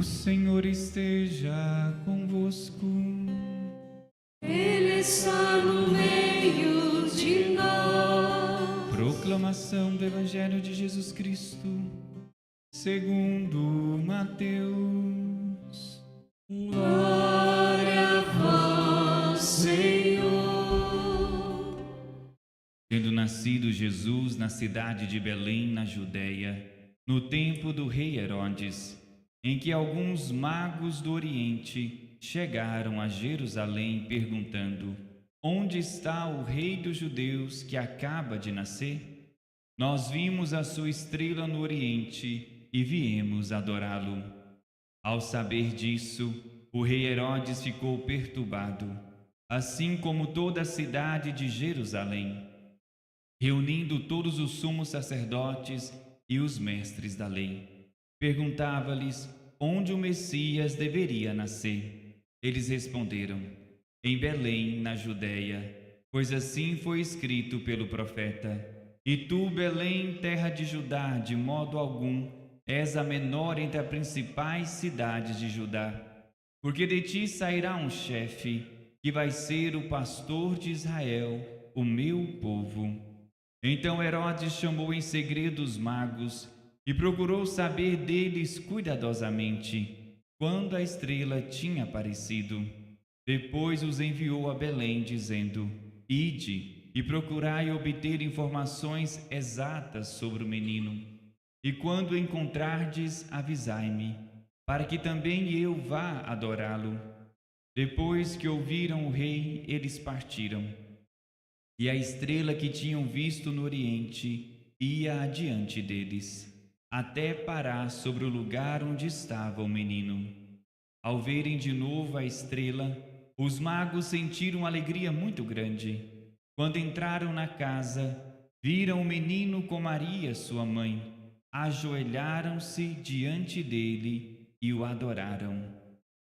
O Senhor esteja convosco. Ele está no meio de nós. Proclamação do Evangelho de Jesus Cristo, segundo Mateus. Glória a vós, Senhor. Tendo nascido Jesus na cidade de Belém, na Judéia, no tempo do rei Herodes, em que alguns magos do Oriente chegaram a Jerusalém perguntando: onde está o rei dos judeus que acaba de nascer? Nós vimos a sua estrela no Oriente e viemos adorá-lo. Ao saber disso, o rei Herodes ficou perturbado, assim como toda a cidade de Jerusalém. Reunindo todos os sumos sacerdotes e os mestres da lei, perguntava-lhes onde o Messias deveria nascer. Eles responderam: em Belém, na Judéia, pois assim foi escrito pelo profeta: e tu, Belém, terra de Judá, de modo algum és a menor entre as principais cidades de Judá, porque de ti sairá um chefe, que vai ser o pastor de Israel, o meu povo. Então Herodes chamou em segredo os magos e procurou saber deles cuidadosamente quando a estrela tinha aparecido. Depois os enviou a Belém, dizendo: ide e procurai obter informações exatas sobre o menino. E quando o encontrardes, avisai-me, para que também eu vá adorá-lo. Depois que ouviram o rei, eles partiram. E a estrela que tinham visto no Oriente ia adiante deles, até parar sobre o lugar onde estava o menino. Ao verem de novo a estrela, os magos sentiram alegria muito grande. Quando entraram na casa, viram o menino com Maria, sua mãe, ajoelharam-se diante dele e o adoraram.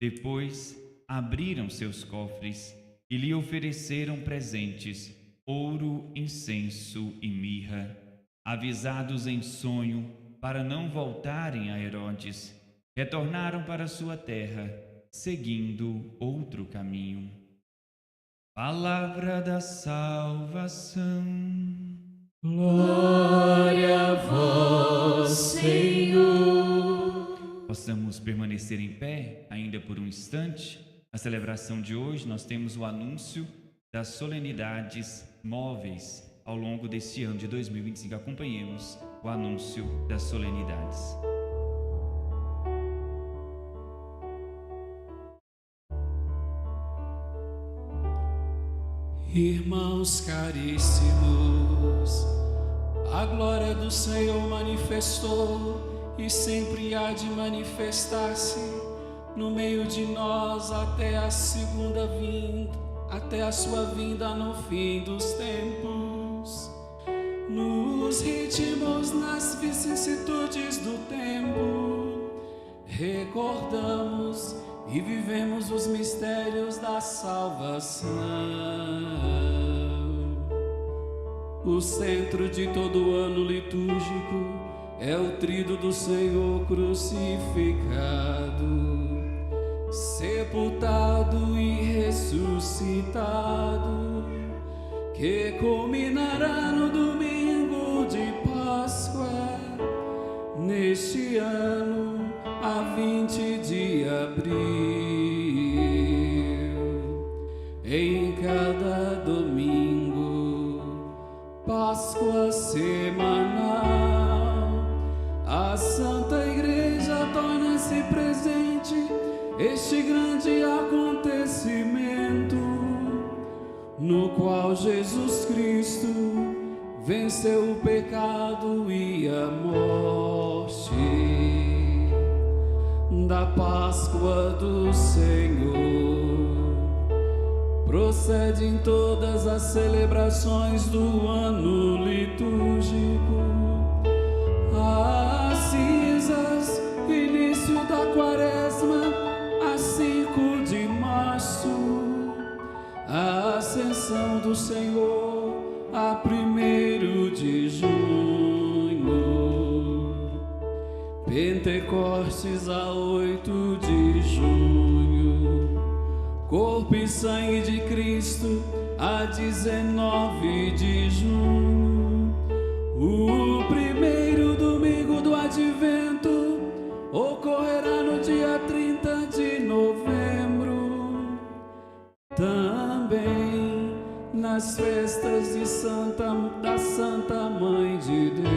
Depois abriram seus cofres e lhe ofereceram presentes: ouro, incenso e mirra. Avisados em sonho para não voltarem a Herodes, retornaram para sua terra, seguindo outro caminho. Palavra da salvação. Glória a vós, Senhor. Possamos permanecer em pé ainda por um instante. Na celebração de hoje nós temos o anúncio das solenidades móveis ao longo deste ano de 2025. Acompanhemos o anúncio das solenidades. Irmãos caríssimos, a glória do Senhor manifestou e sempre há de manifestar-se no meio de nós até a segunda vinda, até a sua vinda no fim dos tempos. Nos ritmos, nas vicissitudes do tempo, recordamos e vivemos os mistérios da salvação. O centro de todo ano litúrgico é o trido do Senhor crucificado, sepultado e ressuscitado, que culminará no domingo de Páscoa, neste ano a 20 de abril. Em cada domingo, Páscoa semanal, a Santa Igreja torna-se presente este grande acontecimento, no qual Jesus Cristo venceu o pecado e a morte. Da Páscoa do Senhor procede em todas as celebrações do ano litúrgico as cinzas, início da quaresma, a 5 de março, a ascensão do Senhor, a 1º de junho. Pentecostes a 8 de junho, corpo e sangue de Cristo a 19 de junho, o primeiro domingo do Advento ocorrerá no dia 30 de novembro, também nas festas da Santa Mãe de Deus,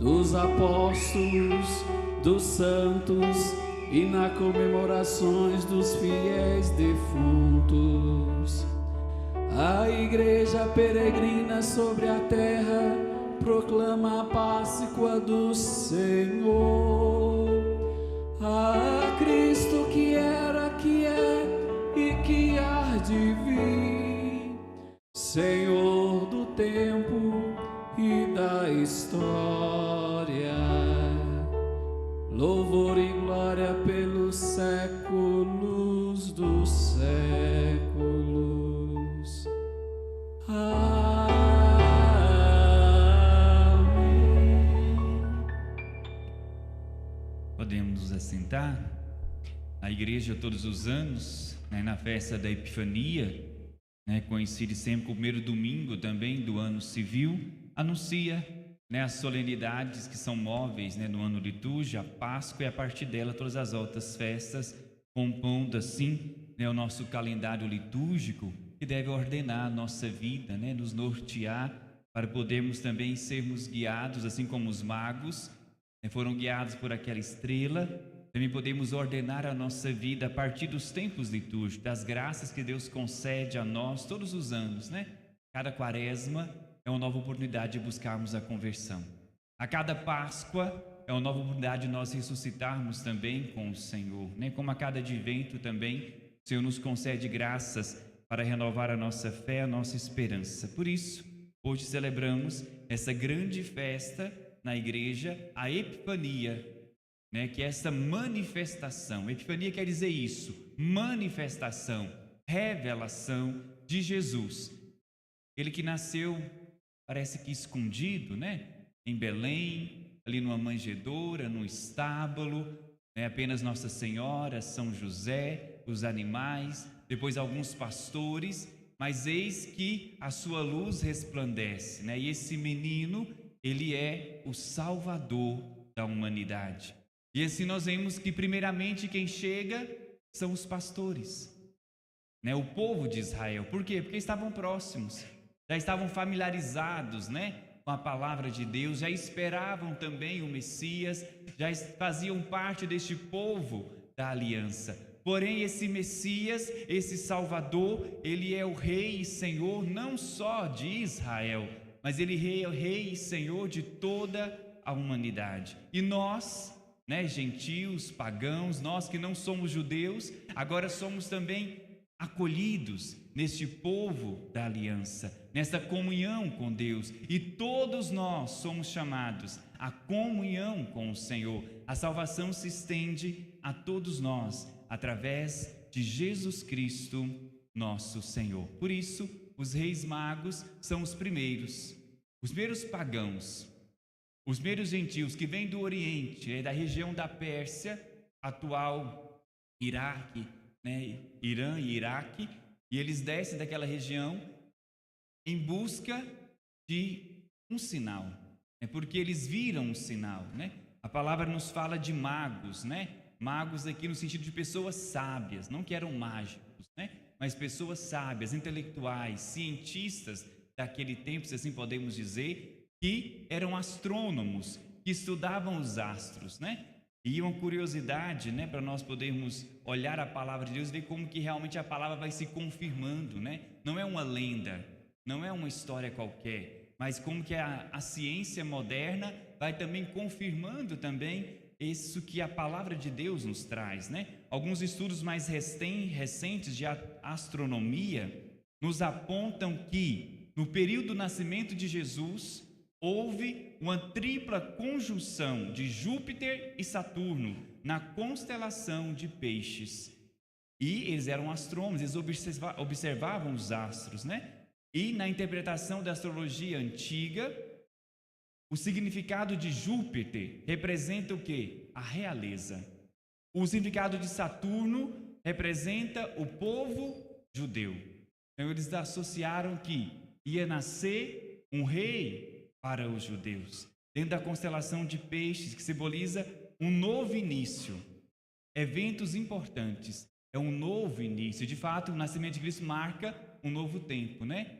dos apóstolos, dos santos e nas comemorações dos fiéis defuntos. A Igreja peregrina sobre a terra proclama a Páscoa do Senhor. A Cristo que era, que é e que há de vir, Senhor do tempo e da história, louvor e glória pelos séculos dos séculos. Amém. Podemos nos assentar? A igreja, todos os anos, na festa da Epifania, coincide sempre com o primeiro domingo também do ano civil, anuncia as solenidades que são móveis no ano litúrgico, a Páscoa, e a partir dela todas as outras festas, compondo assim o nosso calendário litúrgico, que deve ordenar a nossa vida, nos nortear, para podermos também sermos guiados, assim como os magos foram guiados por aquela estrela. Também podemos ordenar a nossa vida a partir dos tempos litúrgicos, das graças que Deus concede a nós todos os anos, Cada quaresma é uma nova oportunidade de buscarmos a conversão. A cada Páscoa é uma nova oportunidade de nós ressuscitarmos também com o Senhor, Como a cada advento também, o Senhor nos concede graças para renovar a nossa fé, a nossa esperança. Por isso, hoje celebramos essa grande festa na igreja, a Epifania, que é essa manifestação. Epifania quer dizer isso, manifestação, revelação de Jesus. Ele que nasceu, parece que escondido, em Belém, ali numa manjedoura, num estábulo, apenas Nossa Senhora, São José, os animais, depois alguns pastores, mas eis que a sua luz resplandece, E esse menino, ele é o Salvador da humanidade. E assim nós vemos que primeiramente quem chega são os pastores, o povo de Israel. Por quê? Porque estavam próximos, já estavam familiarizados, com a palavra de Deus, já esperavam também o Messias, já faziam parte deste povo da aliança. Porém, esse Messias, esse Salvador, ele é o Rei e Senhor não só de Israel, mas ele é o Rei e Senhor de toda a humanidade. E nós, gentios, pagãos, nós que não somos judeus, agora somos também acolhidos neste povo da aliança, nesta comunhão com Deus, e todos nós somos chamados à comunhão com o Senhor. A salvação se estende a todos nós, através de Jesus Cristo, nosso Senhor. Por isso, os reis magos são os primeiros pagãos, os primeiros gentios que vêm do Oriente, da região da Pérsia, atual Iraque, Irã e Iraque, e eles descem daquela região em busca de um sinal, porque eles viram um sinal, A palavra nos fala de magos, Magos aqui no sentido de pessoas sábias, não que eram mágicos, mas pessoas sábias, intelectuais, cientistas daquele tempo, se assim podemos dizer, que eram astrônomos, que estudavam os astros, E uma curiosidade, para nós podermos olhar a palavra de Deus e ver como que realmente a palavra vai se confirmando, Não é uma lenda, não é uma história qualquer, mas como que a ciência moderna vai também confirmando também isso que a palavra de Deus nos traz, Alguns estudos mais recentes de astronomia nos apontam que no período do nascimento de Jesus houve uma tripla conjunção de Júpiter e Saturno na constelação de Peixes. E eles eram astrônomos, eles observavam os astros, E na interpretação da astrologia antiga, O significado de Júpiter representa o quê? A realeza. O significado de Saturno representa o povo judeu. Então eles associaram que ia nascer um rei para os judeus, dentro da constelação de Peixes, que simboliza um novo início. Eventos importantes, é um novo início. De fato, o nascimento de Cristo marca um novo tempo, né?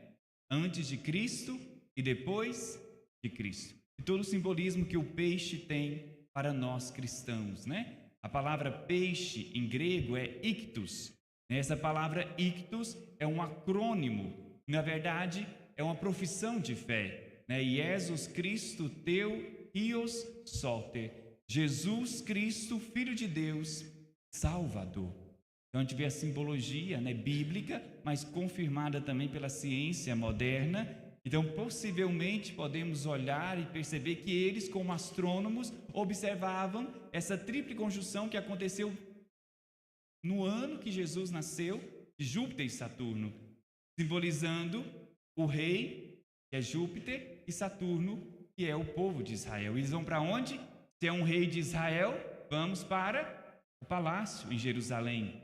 Antes de Cristo e depois de Cristo. E todo o simbolismo que o peixe tem para nós cristãos, né? A palavra peixe em grego é ictus. Essa palavra ictus é um acrônimo. Na verdade, é uma profissão de fé, né? Jesus Cristo teu Ios Soter. Jesus Cristo, Filho de Deus, Salvador. Então a gente vê a simbologia, né, bíblica, mas confirmada também pela ciência moderna. Então possivelmente podemos olhar e perceber que eles, como astrônomos, observavam essa tríplice conjunção que aconteceu no ano que Jesus nasceu, de Júpiter e Saturno, simbolizando o rei, que é Júpiter, e Saturno, que é o povo de Israel. Eles vão para onde? Se é um rei de Israel, vamos para o palácio em Jerusalém.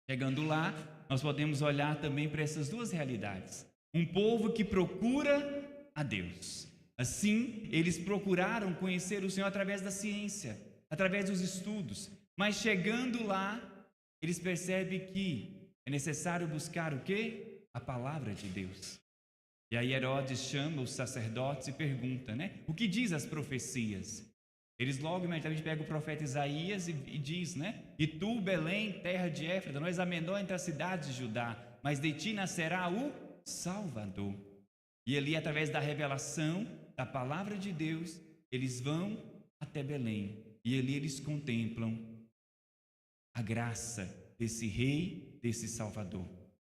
Chegando lá, nós podemos olhar também para essas duas realidades. Um povo que procura a Deus. Assim, eles procuraram conhecer o Senhor através da ciência, através dos estudos. Mas chegando lá, eles percebem que é necessário buscar o quê? A palavra de Deus. E aí Herodes chama os sacerdotes e pergunta, né? O que diz as profecias? Eles logo imediatamente pegam o profeta Isaías e diz, né? E tu, Belém, terra de Éfrata, não és a menor entre as cidades de Judá, mas de ti nascerá o Salvador. E ali, através da revelação da palavra de Deus, eles vão até Belém. E ali eles contemplam a graça desse rei, desse Salvador.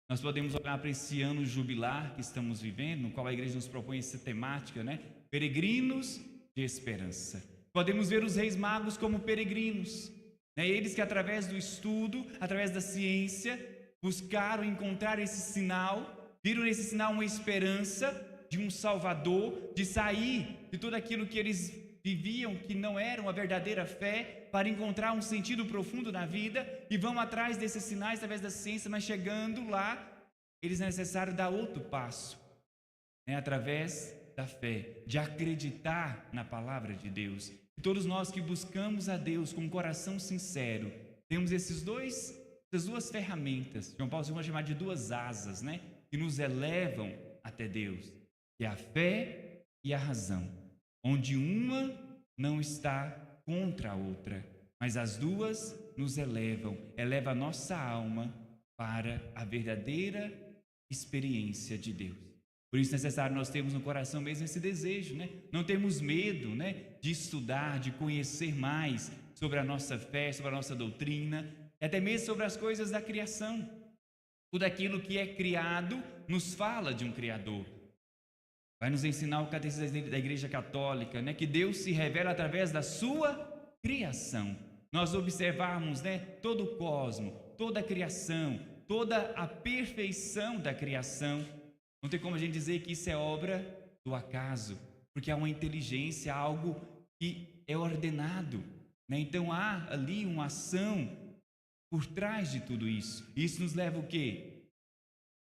Nós podemos olhar para esse ano jubilar que estamos vivendo, no qual a igreja nos propõe essa temática, né? Peregrinos de esperança. Podemos ver os reis magos como peregrinos, né? Eles que através do estudo, através da ciência, buscaram encontrar esse sinal, viram nesse sinal uma esperança de um Salvador, de sair de tudo aquilo que eles viviam, que não era uma verdadeira fé, para encontrar um sentido profundo na vida, e vão atrás desses sinais através da ciência, mas chegando lá, eles é necessário dar outro passo, né? Através da fé, de acreditar na palavra de Deus. E todos nós que buscamos a Deus com um coração sincero, temos essas duas ferramentas, João Paulo II vai chamar de duas asas, né? Que nos elevam até Deus, que é a fé e a razão, onde uma não está contra a outra, mas as duas nos elevam, eleva a nossa alma para a verdadeira experiência de Deus. Por isso é necessário nós termos no coração mesmo esse desejo, né? Não termos medo, né, de estudar, de conhecer mais sobre a nossa fé, sobre a nossa doutrina, e até mesmo sobre as coisas da criação. Tudo aquilo que é criado nos fala de um Criador. Vai nos ensinar o catecismo da Igreja Católica, né, que Deus se revela através da sua criação. Nós observarmos, né, todo o cosmo, toda a criação, toda a perfeição da criação. Não tem como a gente dizer que isso é obra do acaso, porque há uma inteligência, algo que é ordenado, né? Então há ali uma ação por trás de tudo isso. Isso nos leva o quê?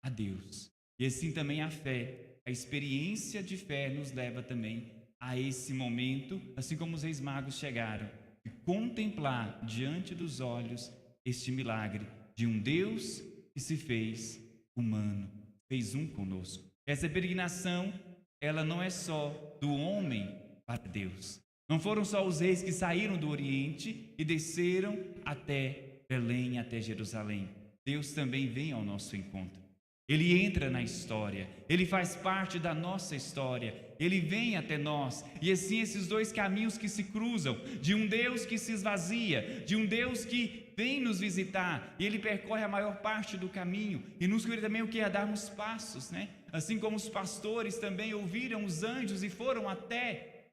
A Deus. E assim também a fé, a experiência de fé nos leva também a esse momento, assim como os reis magos chegaram, de contemplar diante dos olhos este milagre de um Deus que se fez humano. Fez um conosco. Essa peregrinação, ela não é só do homem para Deus. Não foram só os reis que saíram do Oriente e desceram até Belém, até Jerusalém. Deus também vem ao nosso encontro. Ele entra na história, ele faz parte da nossa história, ele vem até nós. E assim esses dois caminhos que se cruzam, de um Deus que se esvazia, de um Deus que vem nos visitar, e ele percorre a maior parte do caminho, e nos cuida também o que é darmos passos, né? Assim como os pastores também ouviram os anjos e foram até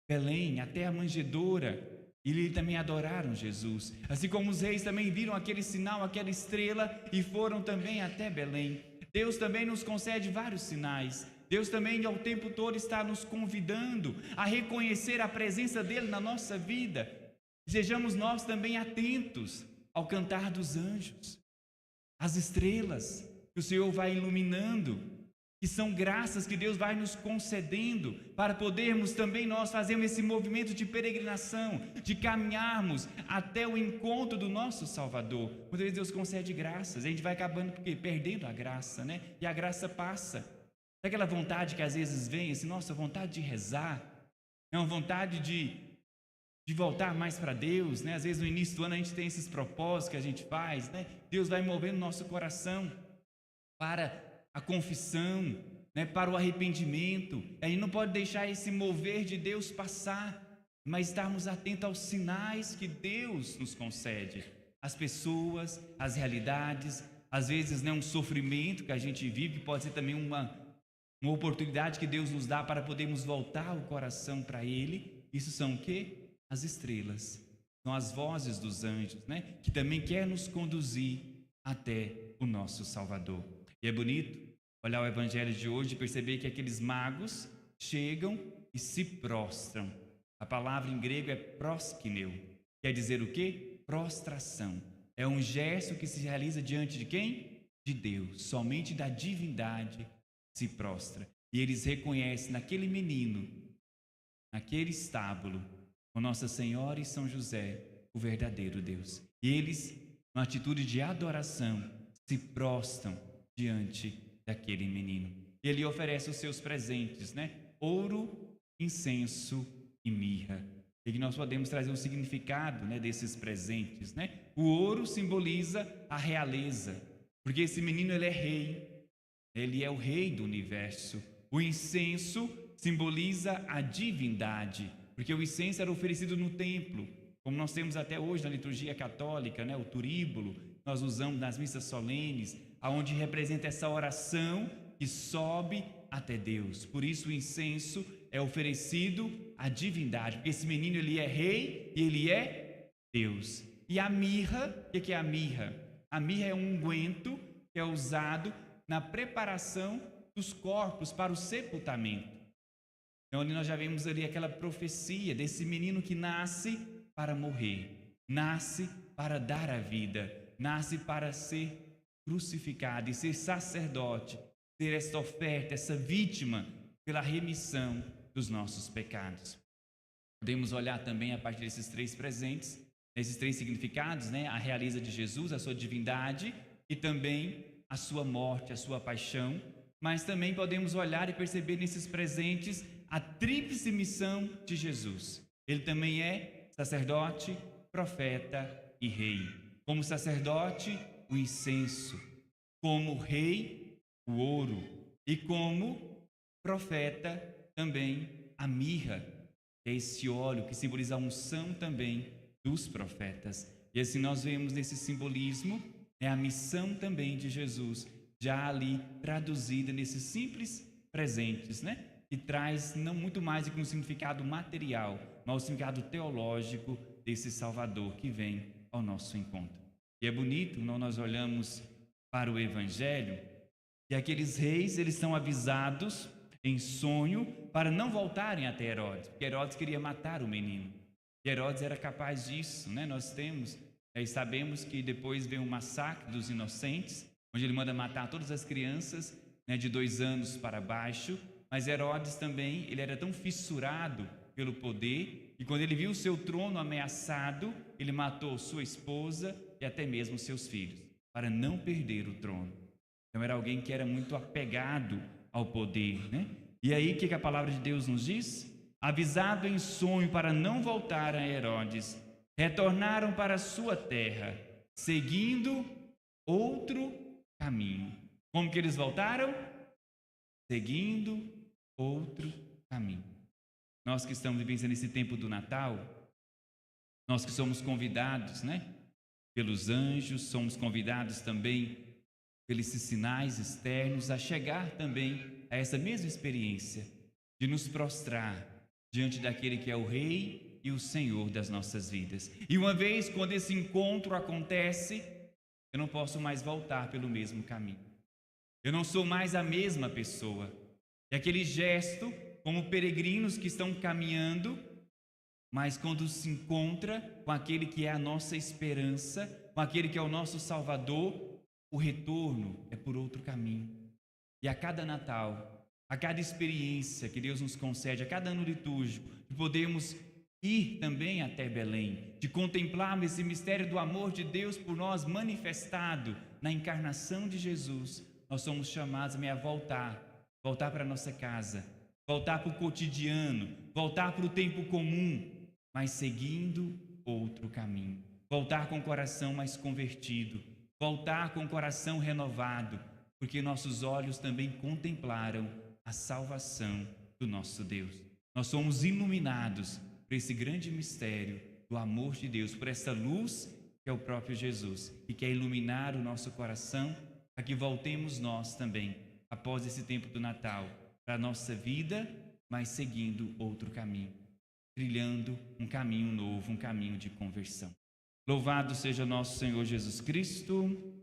Belém, até a manjedoura, e ali também adoraram Jesus. Assim como os reis também viram aquele sinal, aquela estrela, e foram também até Belém. Deus também nos concede vários sinais. Deus também ao tempo todo está nos convidando a reconhecer a presença dele na nossa vida. Sejamos nós também atentos ao cantar dos anjos, às estrelas que o Senhor vai iluminando, que são graças que Deus vai nos concedendo para podermos também nós fazermos esse movimento de peregrinação, de caminharmos até o encontro do nosso Salvador. Muitas vezes Deus concede graças, a gente vai acabando porque perdendo a graça, né? E a graça passa. Aquela vontade que às vezes vem, assim, nossa, vontade de rezar, é uma vontade de voltar mais para Deus, né? Às vezes no início do ano a gente tem esses propósitos que a gente faz, né? Deus vai movendo o nosso coração para a confissão, né? Para o arrependimento. A gente não pode deixar esse mover de Deus passar, mas estarmos atentos aos sinais que Deus nos concede, as pessoas, as realidades, às vezes, né, um sofrimento que a gente vive pode ser também uma oportunidade que Deus nos dá para podermos voltar o coração para Ele. Isso são o quê? As estrelas, são as vozes dos anjos, né? Que também quer nos conduzir até o nosso Salvador. E é bonito olhar o Evangelho de hoje e perceber que aqueles magos chegam e se prostram. A palavra em grego é proskineu, quer dizer o quê? Prostração. É um gesto que se realiza diante de quem? De Deus, somente da divindade se prostra. E eles reconhecem naquele menino, naquele estábulo, com Nossa Senhora e São José, o verdadeiro Deus. E eles, numa atitude de adoração, se prostram diante daquele menino. E ele oferece os seus presentes, né? Ouro, incenso e mirra. E que nós podemos trazer um significado, né, desses presentes, né? O ouro simboliza a realeza, porque esse menino ele é rei, ele é o rei do universo. O incenso simboliza a divindade, porque o incenso era oferecido no templo, como nós temos até hoje na liturgia católica, né? O turíbulo, nós usamos nas missas solenes, aonde representa essa oração que sobe até Deus. Por isso o incenso é oferecido à divindade, porque esse menino ele é rei e ele é Deus. E a mirra, o que é a mirra? A mirra é um unguento que é usado na preparação dos corpos para o sepultamento. Então ali nós já vemos ali aquela profecia desse menino que nasce para morrer, nasce para dar a vida, nasce para ser crucificado e ser sacerdote, ter esta oferta, essa vítima pela remissão dos nossos pecados. Podemos olhar também a partir desses três presentes, esses três significados, né? A realeza de Jesus, a sua divindade e também a sua morte, a sua paixão, mas também podemos olhar e perceber nesses presentes a tríplice missão de Jesus. Ele também é sacerdote, profeta e rei. Como sacerdote, o incenso, como rei, o ouro, e como profeta, também a mirra, que é esse óleo que simboliza a unção também dos profetas. E assim nós vemos nesse simbolismo, a missão também de Jesus, já ali traduzida nesses simples presentes, né? Que traz não muito mais do que um significado material, mas um significado teológico desse Salvador que vem ao nosso encontro. E é bonito, quando nós olhamos para o Evangelho, que aqueles reis, eles são avisados em sonho para não voltarem até Herodes, porque Herodes queria matar o menino. E Herodes era capaz disso, né? Nós temos, e sabemos que depois vem um massacre dos inocentes, onde ele manda matar todas as crianças, né, de 2 anos para baixo, mas Herodes também, ele era tão fissurado pelo poder, e quando ele viu o seu trono ameaçado, ele matou sua esposa e até mesmo seus filhos, para não perder o trono. Então era alguém que era muito apegado ao poder, né? E aí o que a palavra de Deus nos diz? Avisado em sonho para não voltar a Herodes, retornaram para a sua terra, seguindo outro caminho. Como que eles voltaram? Seguindo outro caminho. Nós que estamos vivendo esse tempo do Natal, nós que somos convidados, né, pelos anjos, somos convidados também pelos sinais externos a chegar também a essa mesma experiência de nos prostrar diante daquele que é o Rei e o Senhor das nossas vidas. E uma vez quando esse encontro acontece, eu não posso mais voltar pelo mesmo caminho. Eu não sou mais a mesma pessoa. É aquele gesto, como peregrinos que estão caminhando, mas quando se encontra com aquele que é a nossa esperança, com aquele que é o nosso Salvador, o retorno é por outro caminho. E a cada Natal, a cada experiência que Deus nos concede, a cada ano litúrgico, que podemos ir também até Belém, de contemplarmos esse mistério do amor de Deus por nós manifestado na encarnação de Jesus, nós somos chamados a voltar para a nossa casa, voltar para o cotidiano, voltar para o tempo comum, mas seguindo outro caminho, voltar com o coração mais convertido, voltar com o coração renovado, porque nossos olhos também contemplaram a salvação do nosso Deus. Nós somos iluminados por esse grande mistério do amor de Deus, por essa luz que é o próprio Jesus, e quer iluminar o nosso coração para que voltemos nós também, após esse tempo do Natal, para a nossa vida, mas seguindo outro caminho, trilhando um caminho novo, um caminho de conversão. Louvado seja nosso Senhor Jesus Cristo.